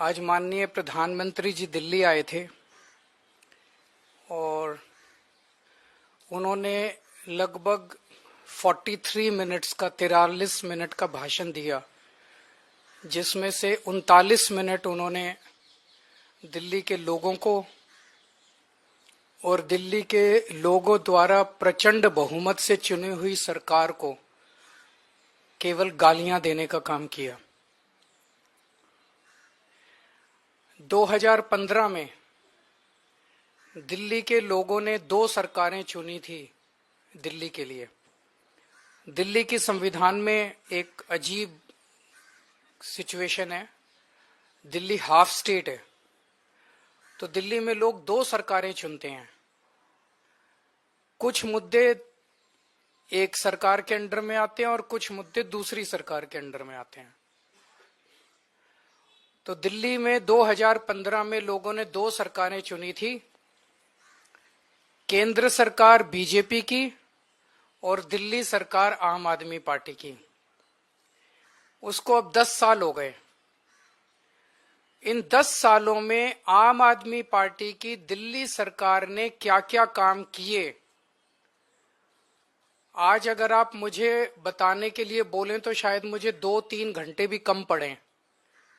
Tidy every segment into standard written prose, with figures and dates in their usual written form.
आज माननीय प्रधानमंत्री जी दिल्ली आए थे और उन्होंने लगभग 43 मिनट्स का 43 मिनट का भाषण दिया, जिसमें से 39 मिनट उन्होंने दिल्ली के लोगों को और दिल्ली के लोगों द्वारा प्रचंड बहुमत से चुनी हुई सरकार को केवल गालियां देने का काम किया। 2015 में दिल्ली के लोगों ने 2 सरकारें चुनी थी दिल्ली के लिए। दिल्ली की संविधान में एक अजीब सिचुएशन है, दिल्ली हाफ स्टेट है, तो दिल्ली में लोग 2 सरकारें चुनते हैं। कुछ मुद्दे एक सरकार के अंडर में आते हैं और कुछ मुद्दे दूसरी सरकार के अंडर में आते हैं। तो दिल्ली में 2015 में लोगों ने 2 सरकारें चुनी थी, केंद्र सरकार बीजेपी की और दिल्ली सरकार आम आदमी पार्टी की। उसको अब 10 साल हो गए। इन 10 सालों में आम आदमी पार्टी की दिल्ली सरकार ने क्या क्या काम किए, आज अगर आप मुझे बताने के लिए बोलें तो शायद मुझे 2-3 घंटे भी कम पड़े।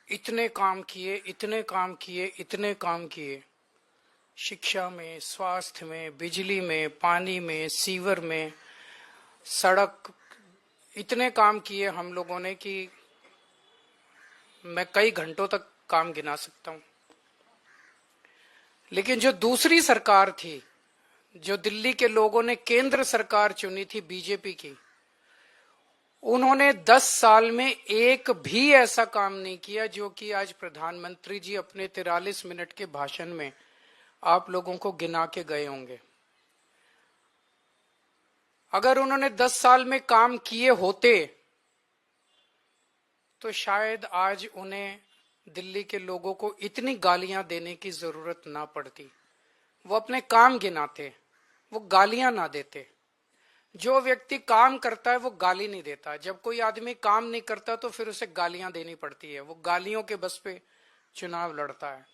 इतने काम किए, इतने काम किए, इतने काम किए, शिक्षा में, स्वास्थ्य में, बिजली में, पानी में, सीवर में, सड़क, इतने काम किए हम लोगों ने कि मैं कई घंटों तक काम गिना सकता हूं। लेकिन जो दूसरी सरकार थी, जो दिल्ली के लोगों ने केंद्र सरकार चुनी थी बीजेपी की, उन्होंने 10 साल में एक भी ऐसा काम नहीं किया जो कि आज प्रधानमंत्री जी अपने 43 मिनट के भाषण में आप लोगों को गिना के गए होंगे। अगर उन्होंने 10 साल में काम किए होते तो शायद आज उन्हें दिल्ली के लोगों को इतनी गालियां देने की जरूरत ना पड़ती। वो अपने काम गिनाते, वो गालियां ना देते। जो व्यक्ति काम करता है वो गाली नहीं देता। जब कोई आदमी काम नहीं करता तो फिर उसे गालियां देनी पड़ती है, वो गालियों के बस पे चुनाव लड़ता है।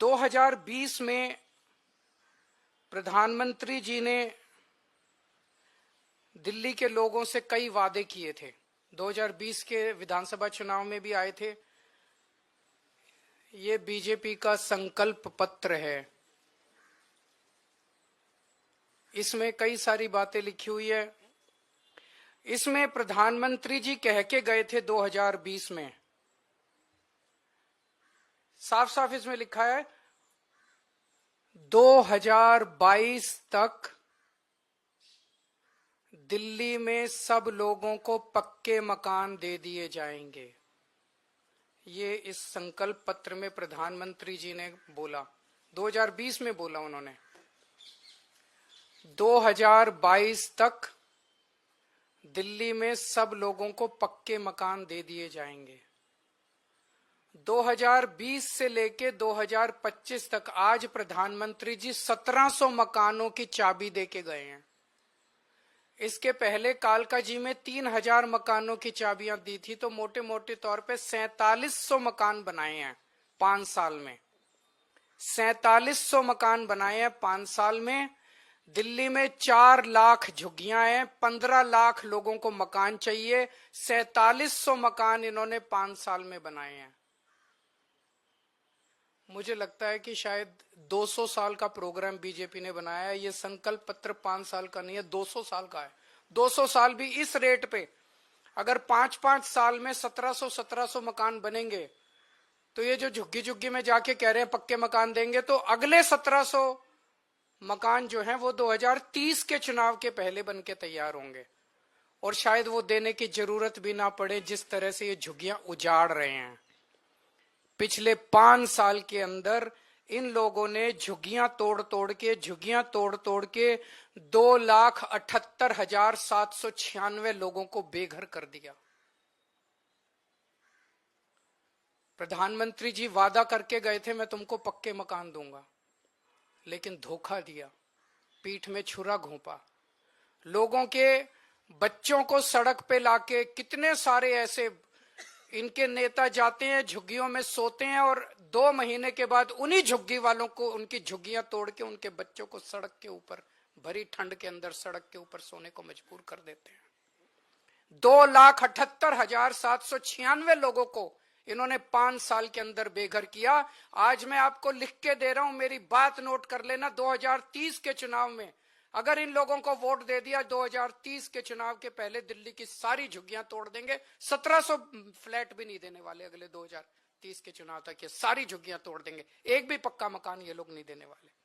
2020 में प्रधानमंत्री जी ने दिल्ली के लोगों से कई वादे किए थे। 2020 के विधानसभा चुनाव में भी आए थे। ये बीजेपी का संकल्प पत्र है, इसमें कई सारी बातें लिखी हुई है। इसमें प्रधानमंत्री जी कह के गए थे 2020 में, साफ साफ इसमें लिखा है 2022 तक दिल्ली में सब लोगों को पक्के मकान दे दिए जाएंगे। ये इस संकल्प पत्र में प्रधानमंत्री जी ने बोला, 2020 में बोला उन्होंने। 2022 तक दिल्ली में सब लोगों को पक्के मकान दे दिए जाएंगे। 2020 से लेके 2025 तक आज प्रधानमंत्री जी 1700 मकानों की चाबी दे के गए हैं। इसके पहले कालका जी में 3000 मकानों की चाबियां दी थी, तो मोटे मोटे तौर पे 4700 मकान बनाए हैं 5 साल में। 4700 मकान बनाए हैं 5 साल में। दिल्ली में 4 लाख झुग्गियां हैं, 15 लाख लोगों को मकान चाहिए। 4700 मकान इन्होंने 5 साल में बनाए हैं। मुझे लगता है कि शायद 200 साल का प्रोग्राम बीजेपी ने बनाया है। ये संकल्प पत्र 5 साल का नहीं है, 200 साल का है। 200 साल भी इस रेट पे अगर 5-5 साल में 1700 मकान बनेंगे, तो ये जो झुग्गी झुग्गी में जाके कह रहे हैं पक्के मकान देंगे, तो अगले 1700 मकान जो हैं वो 2030 के चुनाव के पहले बन के तैयार होंगे। और शायद वो देने की जरूरत भी ना पड़े, जिस तरह से ये झुग्गियां उजाड़ रहे हैं। पिछले 5 साल के अंदर इन लोगों ने झुग्गियां तोड़ तोड़ के 2,78,796 लोगों को बेघर कर दिया। प्रधानमंत्री जी वादा करके गए थे मैं तुमको पक्के मकान दूंगा, लेकिन धोखा दिया, पीठ में छुरा घोंपा। लोगों के बच्चों को सड़क पे लाके कितने सारे ऐसे इनके नेता जाते हैं झुग्गियों में सोते हैं और 2 महीने के बाद उन्हीं झुग्गी वालों को उनकी झुग्गियां तोड़ के उनके बच्चों को सड़क के ऊपर भरी ठंड के अंदर सड़क के ऊपर सोने को मजबूर कर देते हैं। 2,78,796 लोगों को इन्होंने 5 साल के अंदर बेघर किया। आज मैं आपको लिख के दे रहा हूं, मेरी बात नोट कर लेना। 2030 के चुनाव में अगर इन लोगों को वोट दे दिया, 2030 के चुनाव के पहले दिल्ली की सारी झुग्गियां तोड़ देंगे। 1700 फ्लैट भी नहीं देने वाले अगले 2030 के चुनाव तक, ये सारी झुग्गियां तोड़ देंगे। एक भी पक्का मकान ये लोग नहीं देने वाले।